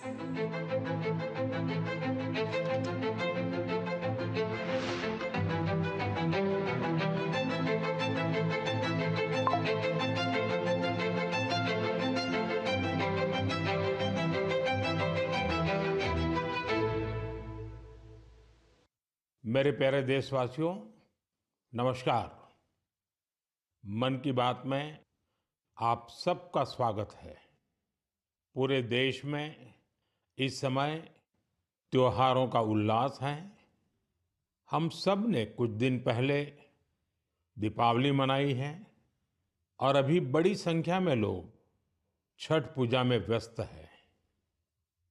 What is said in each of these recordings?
मेरे प्यारे देशवासियों, नमस्कार। मन की बात में आप सबका स्वागत है। पूरे देश में इस समय त्योहारों का उल्लास है। हम सब ने कुछ दिन पहले दीपावली मनाई है और अभी बड़ी संख्या में लोग छठ पूजा में व्यस्त हैं।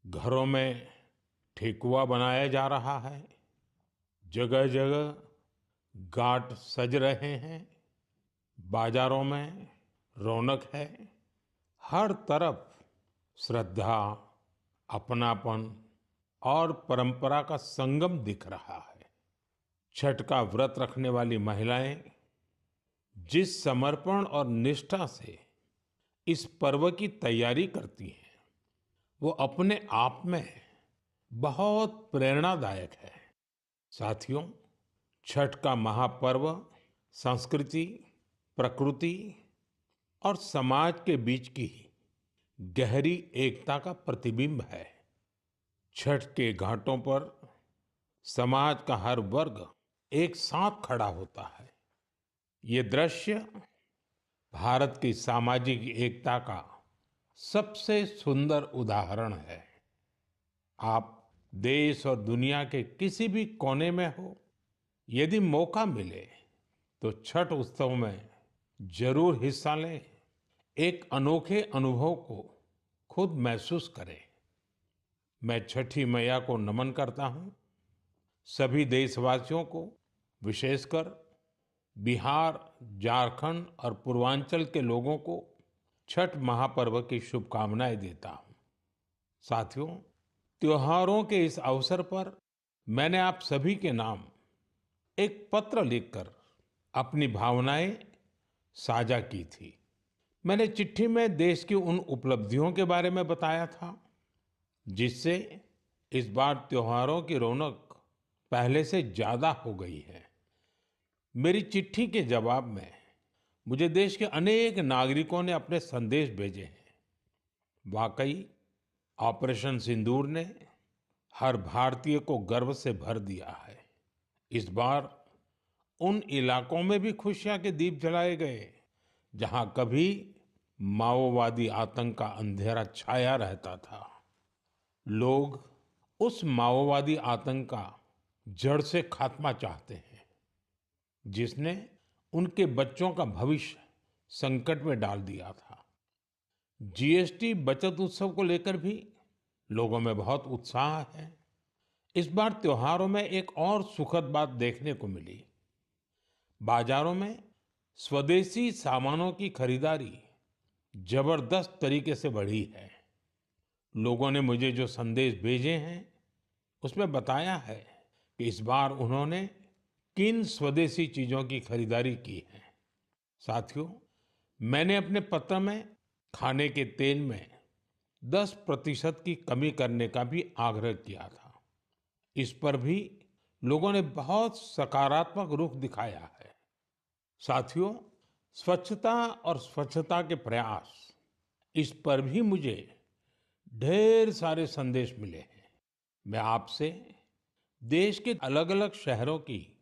घरों में ठेकुआ बनाया जा रहा है, जगह-जगह घाट सज रहे हैं, बाजारों में रौनक है। हर तरफ श्रद्धा, अपनापन और परंपरा का संगम दिख रहा है। छठ का व्रत रखने वाली महिलाएं जिस समर्पण और निष्ठा से इस पर्व की तैयारी करती हैं, वो अपने आप में बहुत प्रेरणादायक है। साथियों, छठ का महापर्व संस्कृति, प्रकृति और समाज के बीच की गहरी एकता का प्रतिबिंब है। छठ के घाटों पर समाज का हर वर्ग एक साथ खड़ा होता है। ये दृश्य भारत की सामाजिक एकता का सबसे सुंदर उदाहरण है। आप देश और दुनिया के किसी भी कोने में हो, यदि मौका मिले तो छठ उत्सव में जरूर हिस्सा लें। एक अनोखे अनुभव को खुद महसूस करें। मैं छठी मैया को नमन करता हूं। सभी देशवासियों को, विशेषकर बिहार, झारखंड और पूर्वांचल के लोगों को छठ महापर्व की शुभकामनाएं देता हूं। साथियों, त्योहारों के इस अवसर पर मैंने आप सभी के नाम एक पत्र लिखकर अपनी भावनाएं साझा की थी। मैंने चिट्ठी में देश की उन उपलब्धियों के बारे में बताया था जिससे इस बार त्योहारों की रौनक पहले से ज्यादा हो गई है। मेरी चिट्ठी के जवाब में मुझे देश के अनेक नागरिकों ने अपने संदेश भेजे हैं। वाकई ऑपरेशन सिंदूर ने हर भारतीय को गर्व से भर दिया है। इस बार उन इलाकों में भी खुशियां के दीप जलाए गए जहां कभी माओवादी आतंक का अंधेरा छाया रहता था। लोग उस माओवादी आतंक का जड़ से खात्मा चाहते हैं जिसने उनके बच्चों का भविष्य संकट में डाल दिया था। जीएसटी बचत उत्सव को लेकर भी लोगों में बहुत उत्साह है। इस बार त्योहारों में एक और सुखद बात देखने को मिली। बाजारों में स्वदेशी सामानों की खरीदारी जबरदस्त तरीके से बढ़ी है। लोगों ने मुझे जो संदेश भेजे हैं उसमें बताया है कि इस बार उन्होंने किन स्वदेशी चीजों की खरीदारी की है। साथियों, मैंने अपने पत्र में खाने के तेल में 10% की कमी करने का भी आग्रह किया था। इस पर भी लोगों ने बहुत सकारात्मक रुख दिखाया है। साथियों, स्वच्छता और स्वच्छता के प्रयास, इस पर भी मुझे ढेर सारे संदेश मिले हैं। मैं आपसे देश के अलग-अलग शहरों की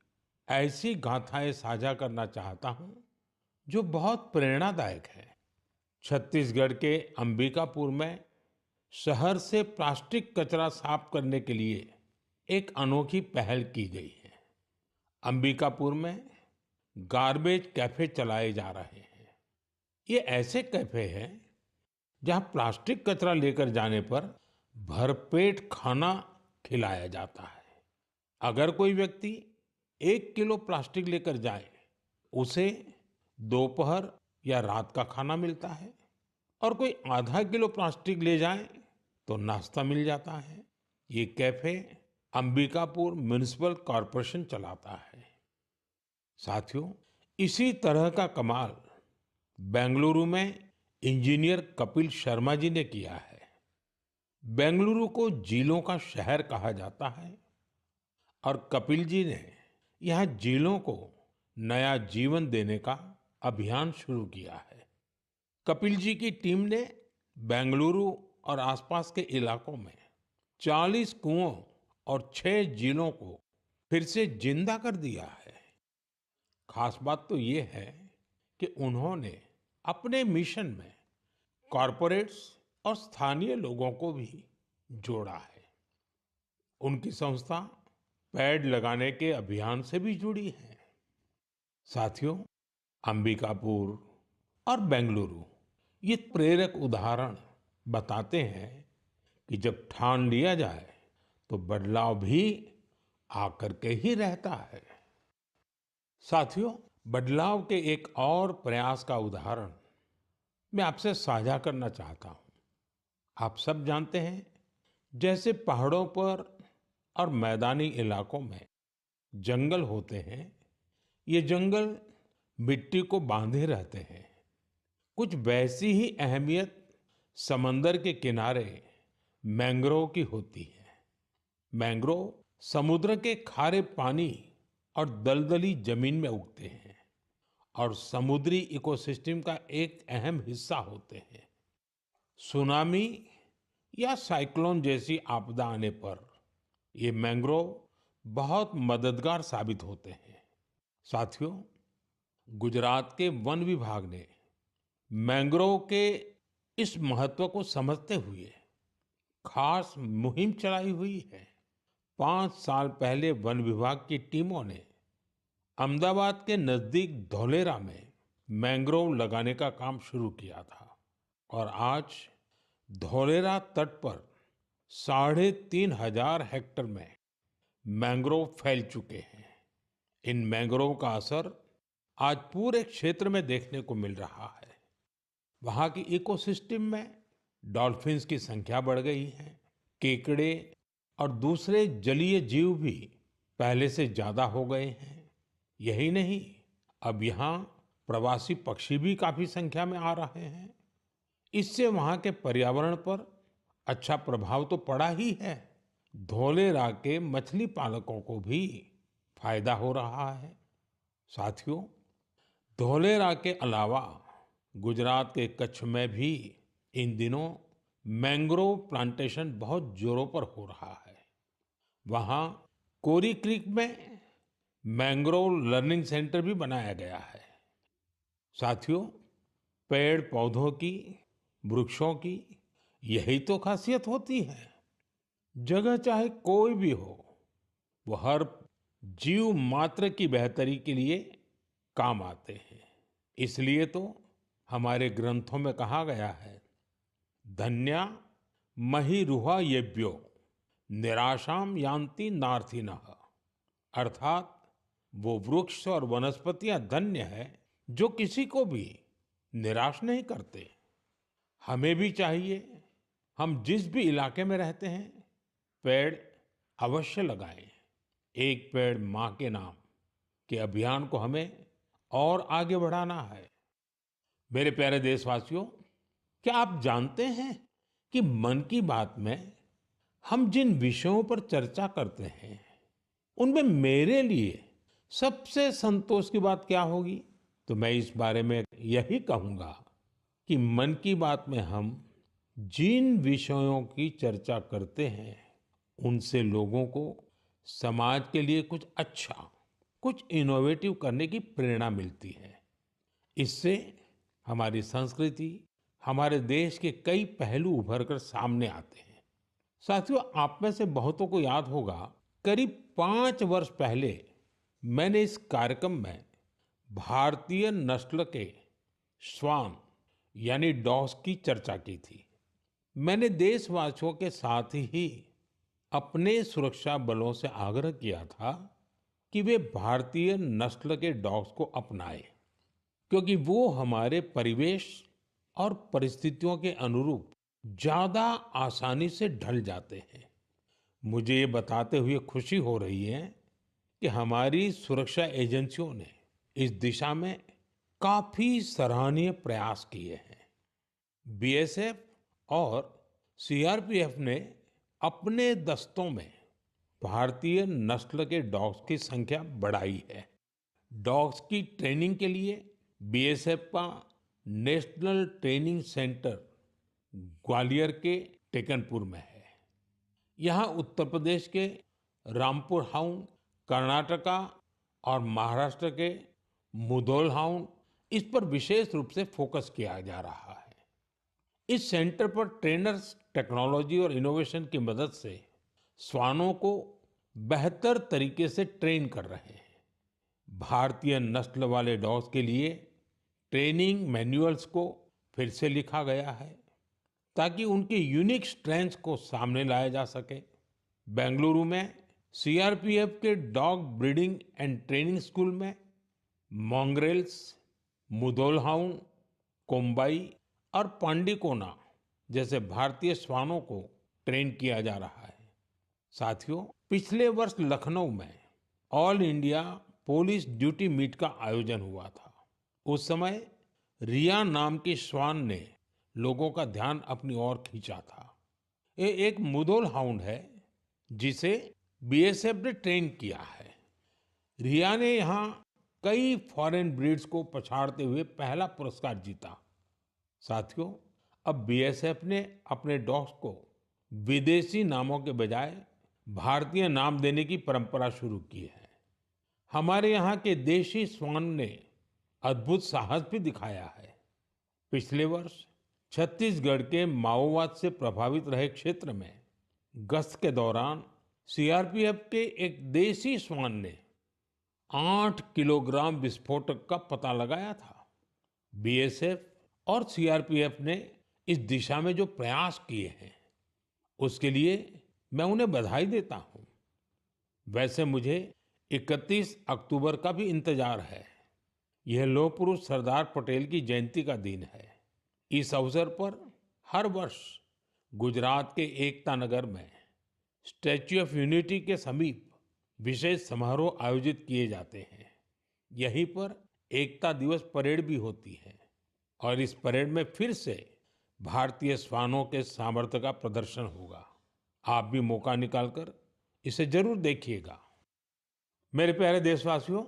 ऐसी गाथाएं साझा करना चाहता हूं जो बहुत प्रेरणादायक है। छत्तीसगढ़ के अंबिकापुर में शहर से प्लास्टिक कचरा साफ करने के लिए एक अनोखी पहल की गई है। अंबिकापुर में गार्बेज कैफे चलाए जा रहे हैं। ये ऐसे कैफे हैं जहां प्लास्टिक कचरा लेकर जाने पर भरपेट खाना खिलाया जाता है। अगर कोई व्यक्ति 1 किलो प्लास्टिक लेकर जाए, उसे दोपहर या रात का खाना मिलता है, और कोई आधा किलो प्लास्टिक ले जाए तो नाश्ता मिल जाता है। ये कैफे अंबिकापुर म्युनिसिपल कॉर्पोरेशन चलाता है। साथियों, इसी तरह का कमाल बेंगलुरु में इंजीनियर कपिल शर्मा जी ने किया है। बेंगलुरु को झीलों का शहर कहा जाता है और कपिल जी ने यहाँ झीलों को नया जीवन देने का अभियान शुरू किया है। कपिल जी की टीम ने बेंगलुरु और आसपास के इलाकों में 40 कुओं और 6 झीलों को फिर से जिंदा कर दिया है। खास बात तो ये है कि उन्होंने अपने मिशन में कॉरपोरेट्स और स्थानीय लोगों को भी जोड़ा है। उनकी संस्था पेड़ लगाने के अभियान से भी जुड़ी है। साथियों, अंबिकापुर और बेंगलुरु ये प्रेरक उदाहरण बताते हैं कि जब ठान लिया जाए तो बदलाव भी आकर के ही रहता है। साथियों, बदलाव के एक और प्रयास का उदाहरण मैं आपसे साझा करना चाहता हूं। आप सब जानते हैं, जैसे पहाड़ों पर और मैदानी इलाकों में जंगल होते हैं, ये जंगल मिट्टी को बांधे रहते हैं। कुछ वैसी ही अहमियत समंदर के किनारे मैंग्रोव की होती है। मैंग्रोव समुद्र के खारे पानी और दलदली जमीन में उगते हैं और समुद्री इकोसिस्टम का एक अहम हिस्सा होते हैं। सुनामी या साइक्लोन जैसी आपदा आने पर ये मैंग्रोव बहुत मददगार साबित होते हैं। साथियों, गुजरात के वन विभाग ने मैंग्रोव के इस महत्व को समझते हुए खास मुहिम चलाई हुई है। 5 साल पहले वन विभाग की टीमों ने अहमदाबाद के नजदीक धौलेरा में मैंग्रोव लगाने का काम शुरू किया था और आज धौलेरा तट पर 3,500 हेक्टेयर में मैंग्रोव फैल चुके हैं। इन मैंग्रोव का असर आज पूरे क्षेत्र में देखने को मिल रहा है। वहां की इकोसिस्टम में डॉल्फिन्स की संख्या बढ़ गई है। केकड़े और दूसरे जलीय जीव भी पहले से ज्यादा हो गए हैं। यही नहीं, अब यहाँ प्रवासी पक्षी भी काफी संख्या में आ रहे हैं। इससे वहां के पर्यावरण पर अच्छा प्रभाव तो पड़ा ही है, धौलेरा के मछली पालकों को भी फायदा हो रहा है। साथियों, धौलेरा के अलावा गुजरात के कच्छ में भी इन दिनों मैंग्रोव प्लांटेशन बहुत जोरों पर हो रहा है। वहां कोरी क्रीक में मैंग्रोव लर्निंग सेंटर भी बनाया गया है। साथियों, पेड़ पौधों की, वृक्षों की यही तो खासियत होती है। जगह चाहे कोई भी हो, वो हर जीव मात्र की बेहतरी के लिए काम आते हैं। इसलिए तो हमारे ग्रंथों में कहा गया है, धन्या महिरुहा येभ्यो निराशाम यान्ति नार्थिनः। अर्थात वो वृक्ष और वनस्पतियां धन्य है जो किसी को भी निराश नहीं करते। हमें भी चाहिए, हम जिस भी इलाके में रहते हैं, पेड़ अवश्य लगाएं। एक पेड़ मां के नाम के अभियान को हमें और आगे बढ़ाना है। मेरे प्यारे देशवासियों, क्या आप जानते हैं कि मन की बात में हम जिन विषयों पर चर्चा करते हैं, उनमें मेरे लिए सबसे संतोष की बात क्या होगी? तो मैं इस बारे में यही कहूंगा कि मन की बात में हम जिन विषयों की चर्चा करते हैं, उनसे लोगों को समाज के लिए कुछ अच्छा, कुछ इनोवेटिव करने की प्रेरणा मिलती है। इससे हमारी संस्कृति, हमारे देश के कई पहलू उभर कर सामने आते हैं। साथियों, आप में से बहुतों को याद होगा, करीब 5 वर्ष पहले मैंने इस कार्यक्रम में भारतीय नस्ल के श्वान यानी डॉग्स की चर्चा की थी। मैंने देशवासियों के साथ ही अपने सुरक्षा बलों से आग्रह किया था कि वे भारतीय नस्ल के डॉग्स को अपनाएं, क्योंकि वो हमारे परिवेश और परिस्थितियों के अनुरूप ज्यादा आसानी से ढल जाते हैं। मुझे ये बताते हुए खुशी हो रही है कि हमारी सुरक्षा एजेंसियों ने इस दिशा में काफी सराहनीय प्रयास किए हैं। बीएसएफ और सीआरपीएफ ने अपने दस्तों में भारतीय नस्ल के डॉग्स की संख्या बढ़ाई है। डॉग्स की ट्रेनिंग के लिए बीएसएफ का नेशनल ट्रेनिंग सेंटर ग्वालियर के टेकनपुर में है। यहाँ उत्तर प्रदेश के रामपुर हाउंड, कर्नाटका और महाराष्ट्र के मुधोल हाउंड, इस पर विशेष रूप से फोकस किया जा रहा है। इस सेंटर पर ट्रेनर्स टेक्नोलॉजी और इनोवेशन की मदद से श्वानों को बेहतर तरीके से ट्रेन कर रहे हैं। भारतीय नस्ल वाले डॉग्स के लिए ट्रेनिंग मैनुअल्स को फिर से लिखा गया है ताकि उनके यूनिक स्ट्रेंथ्स को सामने लाया जा सके। बेंगलुरु में सीआरपीएफ के dog breeding and training school में मॉन्ग्रेल्स, मुधोल हाउंड, कोम्बाई और पांडिकोना जैसे भारतीय श्वानों को ट्रेन किया जा रहा है। साथियों, पिछले वर्ष लखनऊ में all India police duty meet का आयोजन हुआ था। उस समय रिया नाम की श्वान ने लोगों का ध्यान अपनी ओर खींचा था। ये एक मुधोल हाउंड है जिसे बीएसएफ ने ट्रेन किया है। रिया ने यहाँ कई फॉरेन ब्रीड्स को पछाड़ते हुए पहला पुरस्कार जीता। साथियों, अब बीएसएफ ने अपने डॉग्स को विदेशी नामों के बजाय भारतीय नाम देने की परंपरा शुरू की है। हमारे यहाँ के देशी श्वान ने अद्भुत साहस भी दिखाया है। पिछले वर्ष छत्तीसगढ़ के माओवाद से प्रभावित रहे क्षेत्र में गश्त के दौरान सीआरपीएफ के एक देसी श्वान ने 8 किलोग्राम विस्फोटक का पता लगाया था। बीएसएफ और सीआरपीएफ ने इस दिशा में जो प्रयास किए हैं उसके लिए मैं उन्हें बधाई देता हूं। वैसे मुझे 31 अक्टूबर का भी इंतजार है। यह लौह पुरुष सरदार पटेल की जयंती का दिन है। इस अवसर पर हर वर्ष गुजरात के एकता नगर में स्टैच्यू ऑफ यूनिटी के समीप विशेष समारोह आयोजित किए जाते हैं। यहीं पर एकता दिवस परेड भी होती है और इस परेड में फिर से भारतीय श्वानों के सामर्थ्य का प्रदर्शन होगा। आप भी मौका निकालकर इसे जरूर देखिएगा। मेरे प्यारे देशवासियों,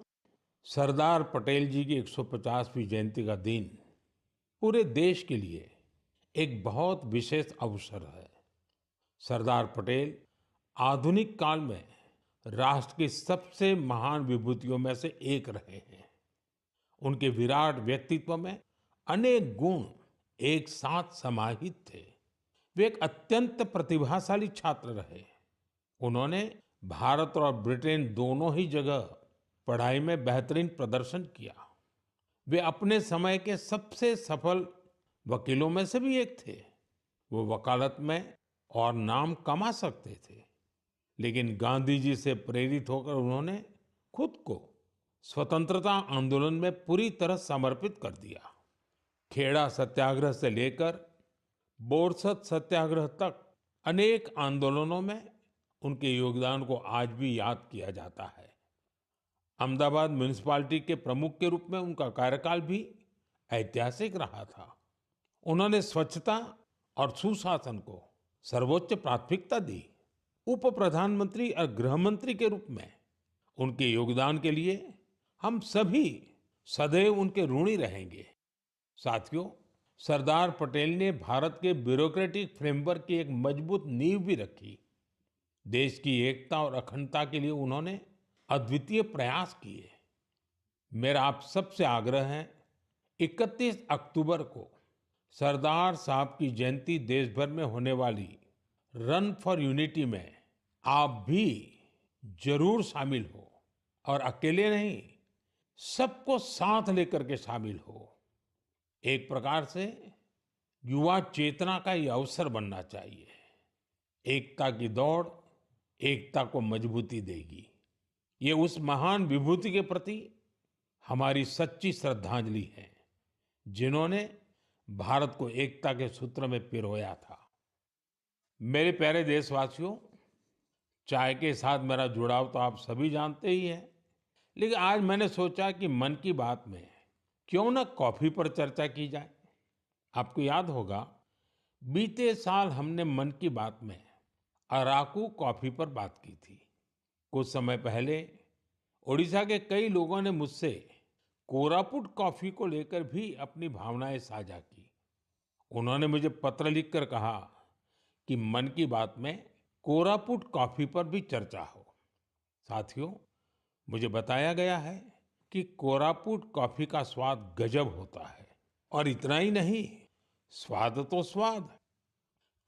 सरदार पटेल जी की 150वीं जयंती का दिन पूरे देश के लिए एक बहुत विशेष अवसर है। सरदार पटेल आधुनिक काल में राष्ट्र की सबसे महान विभूतियों में से एक रहे हैं। उनके विराट व्यक्तित्व में अनेक गुण एक साथ समाहित थे। वे एक अत्यंत प्रतिभाशाली छात्र रहे। उन्होंने भारत और ब्रिटेन दोनों ही जगह पढ़ाई में बेहतरीन प्रदर्शन किया। वे अपने समय के सबसे सफल वकीलों में से भी एक थे। वो वकालत में और नाम कमा सकते थे, लेकिन गांधी जी से प्रेरित होकर उन्होंने खुद को स्वतंत्रता आंदोलन में पूरी तरह समर्पित कर दिया। खेड़ा सत्याग्रह से लेकर बोरसद सत्याग्रह तक अनेक आंदोलनों में उनके योगदान को आज भी याद किया जाता है। अहमदाबाद म्युनिसिपैलिटी के प्रमुख के रूप में उनका कार्यकाल भी ऐतिहासिक रहा था। उन्होंने स्वच्छता और सुशासन को सर्वोच्च प्राथमिकता दी। उप प्रधानमंत्री और गृह मंत्री के रूप में उनके योगदान के लिए हम सभी सदैव उनके ऋणी रहेंगे। साथियों, सरदार पटेल ने भारत के ब्यूरोक्रेटिक फ्रेमवर्क की एक मजबूत नींव भी रखी। देश की एकता और अखंडता के लिए उन्होंने अद्वितीय प्रयास किए। मेरा आप सबसे आग्रह है, 31 अक्टूबर को सरदार साहब की जयंती देश भर में होने वाली रन फॉर यूनिटी में आप भी जरूर शामिल हो और अकेले नहीं, सबको साथ लेकर के शामिल हो। एक प्रकार से युवा चेतना का ये अवसर बनना चाहिए। एकता की दौड़ एकता को मजबूती देगी। ये उस महान विभूति के प्रति हमारी सच्ची श्रद्धांजलि है जिन्होंने भारत को एकता के सूत्र में पिरोया था। मेरे प्यारे देशवासियों, चाय के साथ मेरा जुड़ाव तो आप सभी जानते ही हैं, लेकिन आज मैंने सोचा कि मन की बात में क्यों न कॉफी पर चर्चा की जाए। आपको याद होगा, बीते साल हमने मन की बात में अराकू कॉफी पर बात की थी। कुछ समय पहले ओडिशा के कई लोगों ने मुझसे कोरापुट कॉफी को लेकर भी अपनी भावनाएं साझा की। उन्होंने मुझे पत्र लिखकर कहा कि मन की बात में कोरापुट कॉफी पर भी चर्चा हो। साथियों, मुझे बताया गया है कि कोरापुट कॉफी का स्वाद गजब होता है। और इतना ही नहीं, स्वाद तो स्वाद,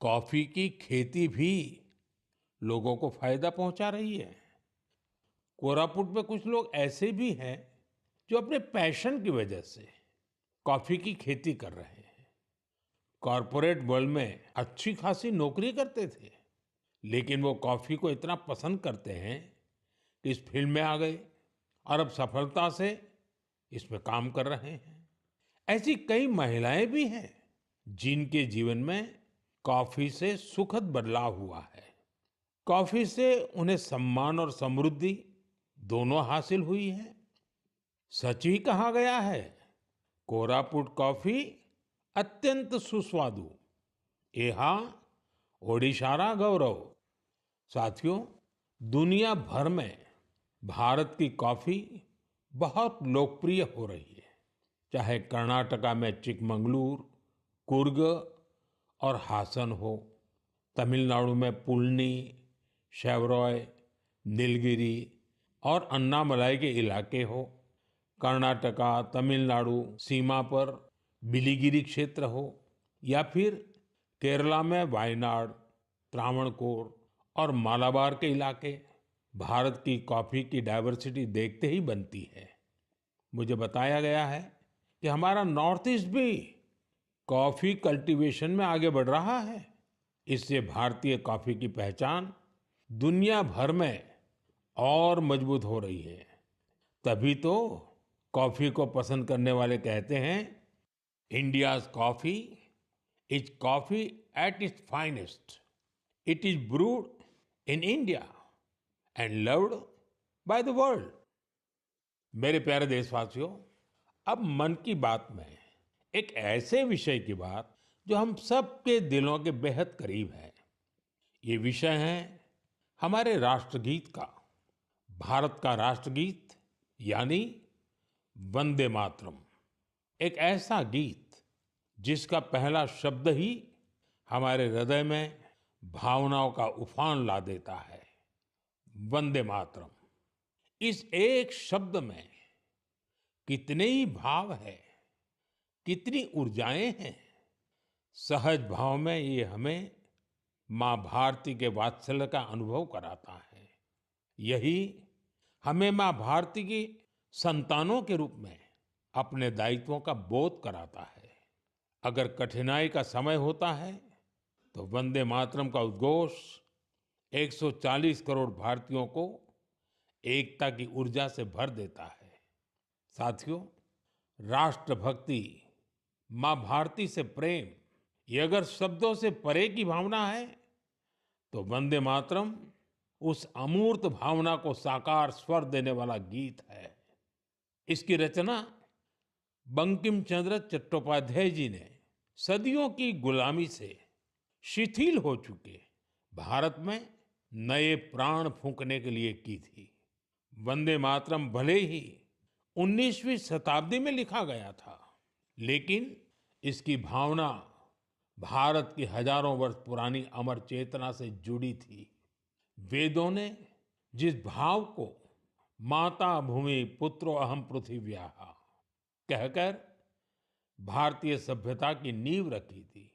कॉफी की खेती भी लोगों को फायदा पहुंचा रही है। कोरापुट में कुछ लोग ऐसे भी हैं जो अपने पैशन की वजह से कॉफी की खेती कर रहे हैं। कॉरपोरेट वर्ल्ड में अच्छी खासी नौकरी करते थे, लेकिन वो कॉफी को इतना पसंद करते हैं कि इस फील्ड में आ गए और अब सफलता से इसमें काम कर रहे हैं। ऐसी कई महिलाएं भी हैं जिनके जीवन में कॉफी से सुखद बदलाव हुआ है। कॉफी से उन्हें सम्मान और समृद्धि दोनों हासिल हुई है। सच ही कहा गया है, कोरापुट कॉफी अत्यंत सुस्वादु, एहा ओडिशारा गौरव। साथियों, दुनिया भर में भारत की कॉफी बहुत लोकप्रिय हो रही है। चाहे कर्नाटका में चिकमंगलूर, कुर्ग और हासन हो, तमिलनाडु में पुल्नी, शेवरॉय, नीलगिरी और अन्नामलाई के इलाके हो, कर्नाटका तमिलनाडु सीमा पर बिलिगिरी क्षेत्र हो, या फिर केरला में वायनाड, त्रावणकोर और मालाबार के इलाके, भारत की कॉफी की डाइवर्सिटी देखते ही बनती है। मुझे बताया गया है कि हमारा नॉर्थ ईस्ट भी कॉफी कल्टीवेशन में आगे बढ़ रहा है। इससे भारतीय कॉफी की पहचान दुनिया भर में और मजबूत हो रही है। तभी तो कॉफी को पसंद करने वाले कहते हैं, India's coffee is coffee at its finest. It is brood in India and loved by the world. मेरे प्यारे देशवासियों, अब मन की बात में एक ऐसे विषय की बात जो हम सबके दिलों के बेहद करीब है। ये विषय है हमारे राष्ट्रगीत का। भारत का राष्ट्रगीत यानी वंदे मातरम। एक ऐसा गीत जिसका पहला शब्द ही हमारे हृदय में भावनाओं का उफान ला देता है। वंदे मातरम, इस एक शब्द में कितने ही भाव है, कितनी ऊर्जाएं हैं। सहज भाव में ये हमें माँ भारती के वात्सल्य का अनुभव कराता है। यही हमें माँ भारती की संतानों के रूप में अपने दायित्वों का बोध कराता है। अगर कठिनाई का समय होता है तो वंदे मातरम का उद्घोष 140 करोड़ भारतीयों को एकता की ऊर्जा से भर देता है। साथियों, राष्ट्रभक्ति, माँ भारती से प्रेम, ये अगर शब्दों से परे की भावना है तो वंदे मातरम उस अमूर्त भावना को साकार स्वर देने वाला गीत है। इसकी रचना बंकिम चंद्र चट्टोपाध्याय जी ने सदियों की गुलामी से शिथिल हो चुके भारत में नए प्राण फूंकने के लिए की थी। वंदे मातरम भले ही 19वीं शताब्दी में लिखा गया था, लेकिन इसकी भावना भारत की हजारों वर्ष पुरानी अमर चेतना से जुड़ी थी। वेदों ने जिस भाव को माता भूमि पुत्रो अहम पृथिव्याः कहकर भारतीय सभ्यता की नींव रखी थी,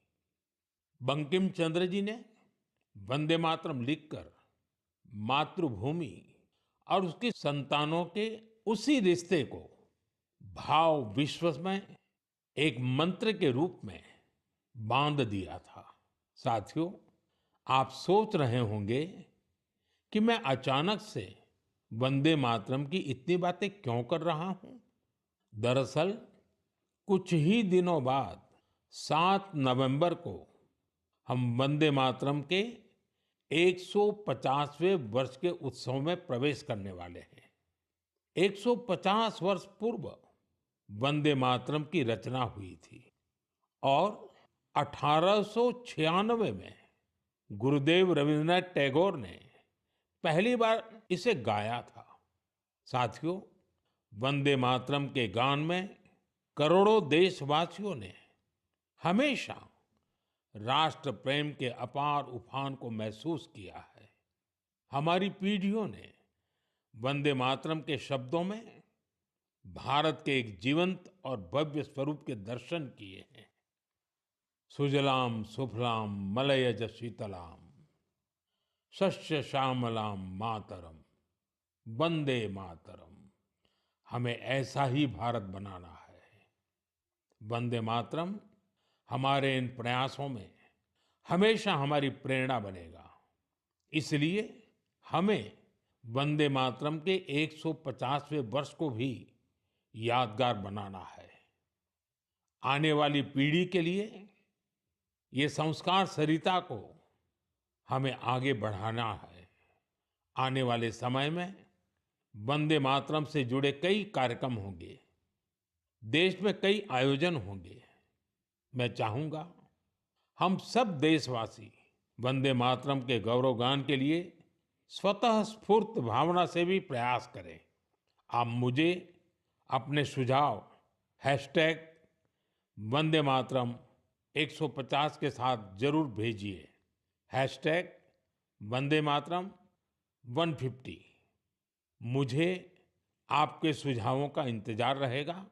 बंकिम चंद्र जी ने वंदे मातरम लिखकर मातृभूमि और उसकी संतानों के उसी रिश्ते को भाव विश्व में एक मंत्र के रूप में बांध दिया था। साथियों, आप सोच रहे होंगे कि मैं अचानक से वंदे मातरम की इतनी बातें क्यों कर रहा हूं। दरअसल कुछ ही दिनों बाद 7 नवंबर को हम वंदे मातरम के 150वें वर्ष के उत्सव में प्रवेश करने वाले हैं। 150 वर्ष पूर्व वंदे मातरम की रचना हुई थी और 1896 में गुरुदेव रविंद्रनाथ टैगोर ने पहली बार इसे गाया था। साथियों, वंदे मातरम के गान में करोड़ों देशवासियों ने हमेशा राष्ट्र प्रेम के अपार उफान को महसूस किया है। हमारी पीढ़ियों ने वंदे मातरम के शब्दों में भारत के एक जीवंत और भव्य स्वरूप के दर्शन किए हैं। सुजलाम सुफलाम मलयज शीतलाम शस्य श्यामलाम मातरम वंदे मातरम। हमें ऐसा ही भारत बनाना है। वंदे मातरम हमारे इन प्रयासों में हमेशा हमारी प्रेरणा बनेगा। इसलिए हमें वंदे मातरम के 150वें वर्ष को भी यादगार बनाना है। आने वाली पीढ़ी के लिए ये संस्कार सरिता को हमें आगे बढ़ाना है। आने वाले समय में वंदे मातरम से जुड़े कई कार्यक्रम होंगे, देश में कई आयोजन होंगे। मैं चाहूंगा हम सब देशवासी वंदे मातरम के गौरवगान के लिए स्वतः स्फूर्त भावना से भी प्रयास करें। आप मुझे अपने सुझाव हैशटैग वंदे मातरम 150 के साथ जरूर भेजिए। हैशटैग वंदे मातरम 150। मुझे आपके सुझावों का इंतजार रहेगा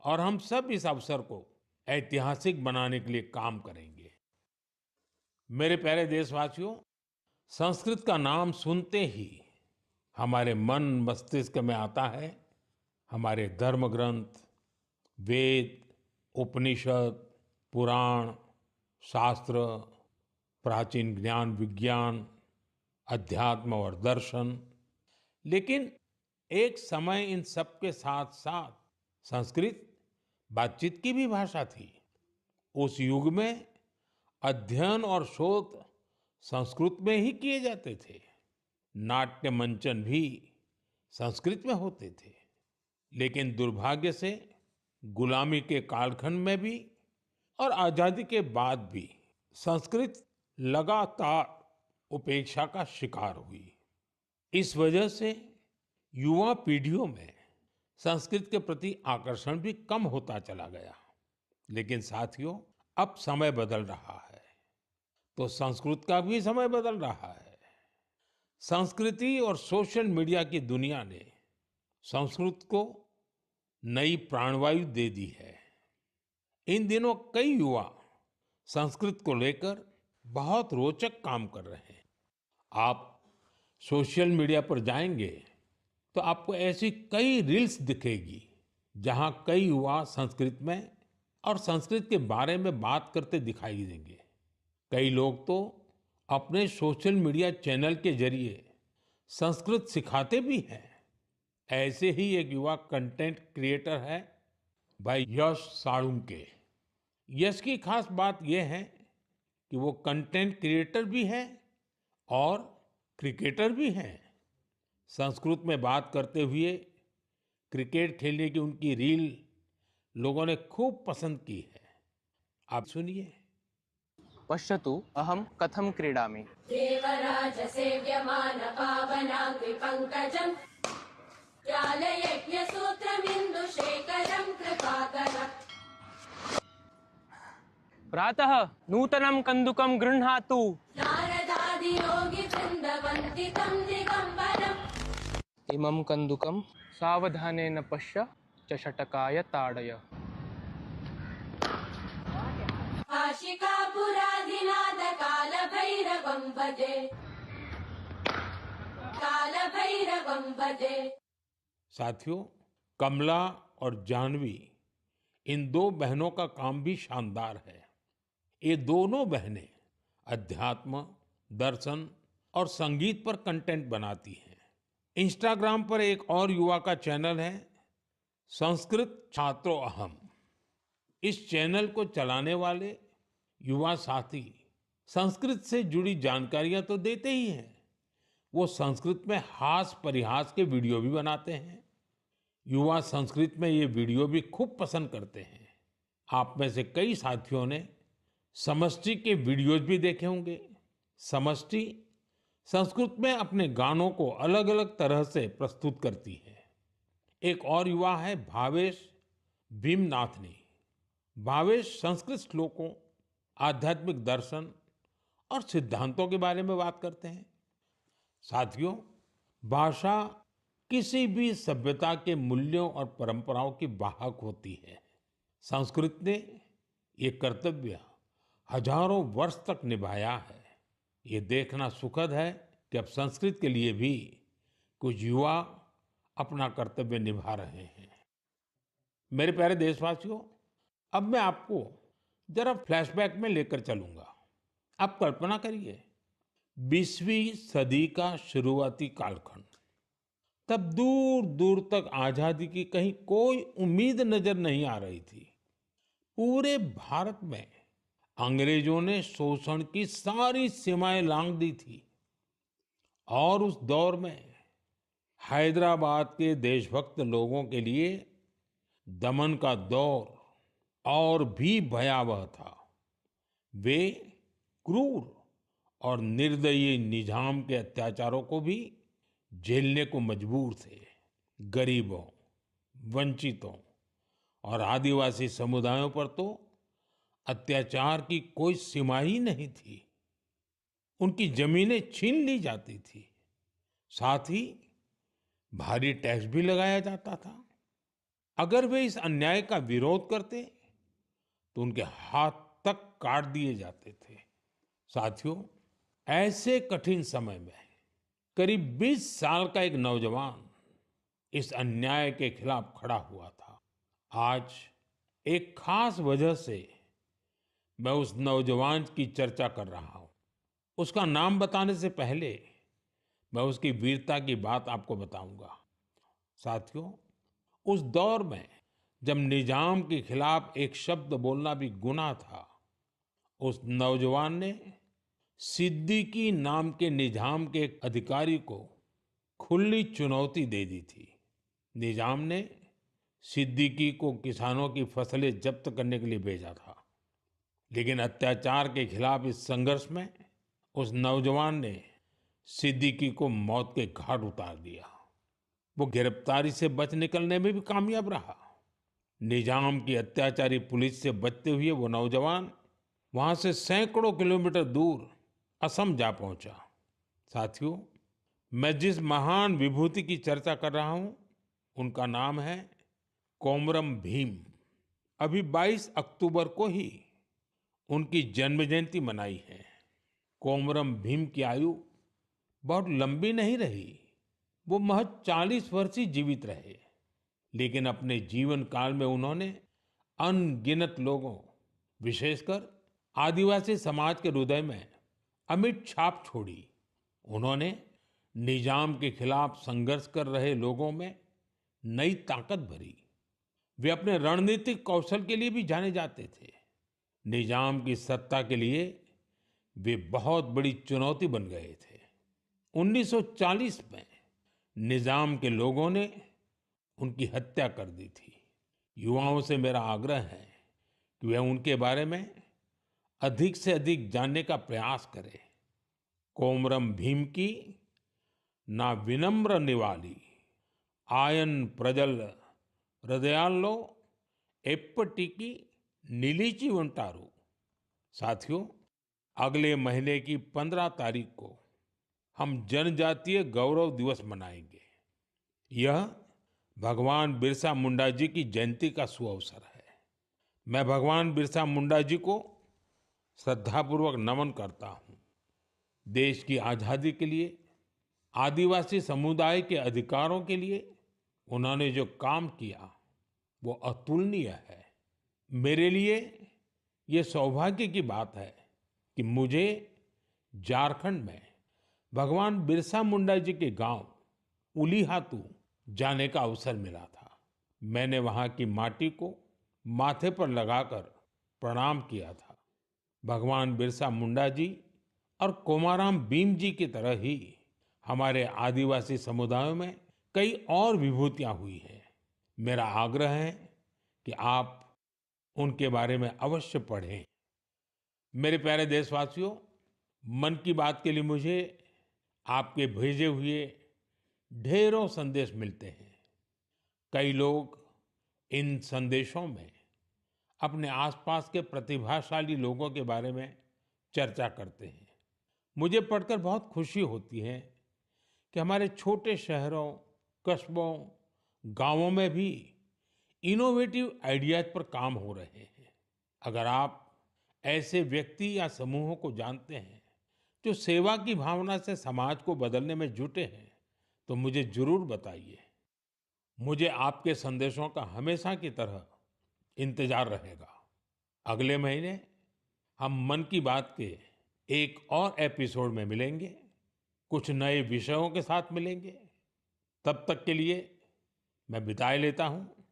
और हम सब इस अवसर को ऐतिहासिक बनाने के लिए काम करेंगे। मेरे प्यारे देशवासियों, संस्कृत का नाम सुनते ही हमारे मन मस्तिष्क में आता है हमारे धर्म ग्रंथ, वेद, उपनिषद, पुराण, शास्त्र, प्राचीन ज्ञान विज्ञान, अध्यात्म और दर्शन। लेकिन एक समय इन सब के साथ साथ संस्कृत बातचीत की भी भाषा थी। उस युग में अध्ययन और शोध संस्कृत में ही किए जाते थे। नाट्य मंचन भी संस्कृत में होते थे। लेकिन दुर्भाग्य से गुलामी के कालखंड में भी और आजादी के बाद भी संस्कृत लगातार उपेक्षा का शिकार हुई। इस वजह से युवा पीढ़ियों में संस्कृत के प्रति आकर्षण भी कम होता चला गया। लेकिन साथियों, अब समय बदल रहा है, तो संस्कृत का भी समय बदल रहा है। संस्कृति और सोशल मीडिया की दुनिया ने संस्कृत को नई प्राणवायु दे दी है। इन दिनों कई युवा संस्कृत को लेकर बहुत रोचक काम कर रहे हैं। आप सोशल मीडिया पर जाएंगे तो आपको ऐसी कई रील्स दिखेगी जहां कई युवा संस्कृत में और संस्कृत के बारे में बात करते दिखाई देंगे। कई लोग तो अपने सोशल मीडिया चैनल के जरिए संस्कृत सिखाते भी हैं। ऐसे ही एक युवा कंटेंट क्रिएटर है भाई यश साळुंके। यश की खास बात यह है कि वो कंटेंट क्रिएटर भी है और क्रिकेटर भी हैं। संस्कृत में बात करते हुए क्रिकेट खेलने की उनकी रील लोगों ने खूब पसंद की है। आप सुनिए। पश्यतु अहं कथं क्रीडामि। देवराज सेव्यमान पावनाग्नि पंकजं ज्ञानयज्ञ सूत्रमिन्दु शेखरं कृपाकरम्। प्रातः नूतनं कन्दुकं गृह्णातु। नारदादि योगी वृन्दवन्दितं दिगम्बरम्। इमं कन्दुकं सावधानेन पश्य चषटकाय ताडय। काशिकापुराधिनाथ कालभैरवं भजे, कालभैरवं भजे। साथियों, कमला और जानवी, इन दो बहनों का काम भी शानदार है। ये दोनों बहनें अध्यात्म, दर्शन और संगीत पर कंटेंट बनाती हैं। इंस्टाग्राम पर एक और युवा का चैनल है संस्कृत छात्रो अहम। इस चैनल को चलाने वाले युवा साथी संस्कृत से जुड़ी जानकारियां तो देते ही हैं, वो संस्कृत में हास परिहास के वीडियो भी बनाते हैं। युवा संस्कृत में ये वीडियो भी खूब पसंद करते हैं। आप में से कई साथियों ने समष्टि के वीडियोज भी देखे होंगे। समष्टि संस्कृत में अपने गानों को अलग अलग तरह से प्रस्तुत करती है। एक और युवा है भावेश भीमनाथनी। भावेश संस्कृत श्लोकों, आध्यात्मिक दर्शन और सिद्धांतों के बारे में बात करते हैं। साथियों, भाषा किसी भी सभ्यता के मूल्यों और परंपराओं की वाहक होती है। संस्कृत ने ये कर्तव्य हजारों वर्ष तक निभाया है। ये देखना सुखद है कि अब संस्कृत के लिए भी कुछ युवा अपना कर्तव्य निभा रहे हैं। मेरे प्यारे देशवासियों, अब मैं आपको जरा फ्लैशबैक में लेकर चलूंगा। आप कल्पना करिए, 20वीं सदी का शुरुआती कालखंड। तब दूर दूर तक आजादी की कहीं कोई उम्मीद नजर नहीं आ रही थी। पूरे भारत में अंग्रेजों ने शोषण की सारी सीमाएं लांघ दी थी और उस दौर में हैदराबाद के देशभक्त लोगों के लिए दमन का दौर और भी भयावह था। वे क्रूर और निर्दयी निजाम के अत्याचारों को भी झेलने को मजबूर थे। गरीबों, वंचितों और आदिवासी समुदायों पर तो अत्याचार की कोई सीमा ही नहीं थी। उनकी जमीनें छीन ली जाती थी, साथ ही भारी टैक्स भी लगाया जाता था। अगर वे इस अन्याय का विरोध करते तो उनके हाथ तक काट दिए जाते थे। साथियों, ऐसे कठिन समय में करीब 20 साल का एक नौजवान इस अन्याय के खिलाफ खड़ा हुआ था। आज एक खास वजह से मैं उस नौजवान की चर्चा कर रहा हूं। उसका नाम बताने से पहले मैं उसकी वीरता की बात आपको बताऊंगा। साथियों, उस दौर में जब निजाम के खिलाफ एक शब्द बोलना भी गुनाह था, उस नौजवान ने सिद्दीकी नाम के निजाम के एक अधिकारी को खुली चुनौती दे दी थी। निजाम ने सिद्दीकी को किसानों की फसलें जब्त करने के लिए भेजा था, लेकिन अत्याचार के खिलाफ इस संघर्ष में उस नौजवान ने सिद्दीकी को मौत के घाट उतार दिया। वो गिरफ्तारी से बच निकलने में भी कामयाब रहा। निजाम की अत्याचारी पुलिस से बचते हुए वो नौजवान वहां से सैकड़ों किलोमीटर दूर असम जा पहुंचा। साथियों, मैं जिस महान विभूति की चर्चा कर रहा हूं, उनका नाम है कोमरम भीम। अभी 22 अक्टूबर को ही उनकी जन्म जयंती मनाई है। कोमरम भीम की आयु बहुत लंबी नहीं रही। वो महज 40 वर्ष ही जीवित रहे, लेकिन अपने जीवन काल में उन्होंने अनगिनत लोगों, विशेषकर आदिवासी समाज के हृदय में अमिट छाप छोड़ी। उन्होंने निजाम के खिलाफ संघर्ष कर रहे लोगों में नई ताकत भरी। वे अपने रणनीतिक कौशल के लिए भी जाने जाते थे। निजाम की सत्ता के लिए वे बहुत बड़ी चुनौती बन गए थे। 1940 में निजाम के लोगों ने उनकी हत्या कर दी थी। युवाओं से मेरा आग्रह है कि वे उनके बारे में अधिक से अधिक जानने का प्रयास करें। कोमरम भीम की ना विनम्र निवाली आयन प्रजल हृदयालो एप्पटिकी नीलीची उंटारू। साथियों, अगले महीने की 15 तारीख को हम जनजातीय गौरव दिवस मनाएंगे। यह भगवान बिरसा मुंडा जी की जयंती का सुअवसर है। मैं भगवान बिरसा मुंडा जी को श्रद्धापूर्वक नमन करता हूं। देश की आजादी के लिए, आदिवासी समुदाय के अधिकारों के लिए उन्होंने जो काम किया वो अतुलनीय है। मेरे लिए ये सौभाग्य की बात है कि मुझे झारखंड में भगवान बिरसा मुंडा जी के गांव उलीहातू जाने का अवसर मिला था। मैंने वहां की माटी को माथे पर लगाकर प्रणाम किया था। भगवान बिरसा मुंडा जी और कोमाराम भीम जी की तरह ही हमारे आदिवासी समुदायों में कई और विभूतियां हुई हैं। मेरा आग्रह है कि आप उनके बारे में अवश्य पढ़ें। मेरे प्यारे देशवासियों, मन की बात के लिए मुझे आपके भेजे हुए ढेरों संदेश मिलते हैं। कई लोग इन संदेशों में अपने आसपास के प्रतिभाशाली लोगों के बारे में चर्चा करते हैं। मुझे पढ़कर बहुत खुशी होती है कि हमारे छोटे शहरों, कस्बों, गांवों में भी इनोवेटिव आइडियाज पर काम हो रहे हैं। अगर आप ऐसे व्यक्ति या समूहों को जानते हैं जो सेवा की भावना से समाज को बदलने में जुटे हैं, तो मुझे जरूर बताइए। मुझे आपके संदेशों का हमेशा की तरह इंतजार रहेगा। अगले महीने हम मन की बात के एक और एपिसोड में मिलेंगे, कुछ नए विषयों के साथ मिलेंगे। तब तक के लिए मैं विदाई लेता हूं।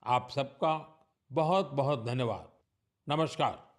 आप सबका बहुत बहुत धन्यवाद। नमस्कार।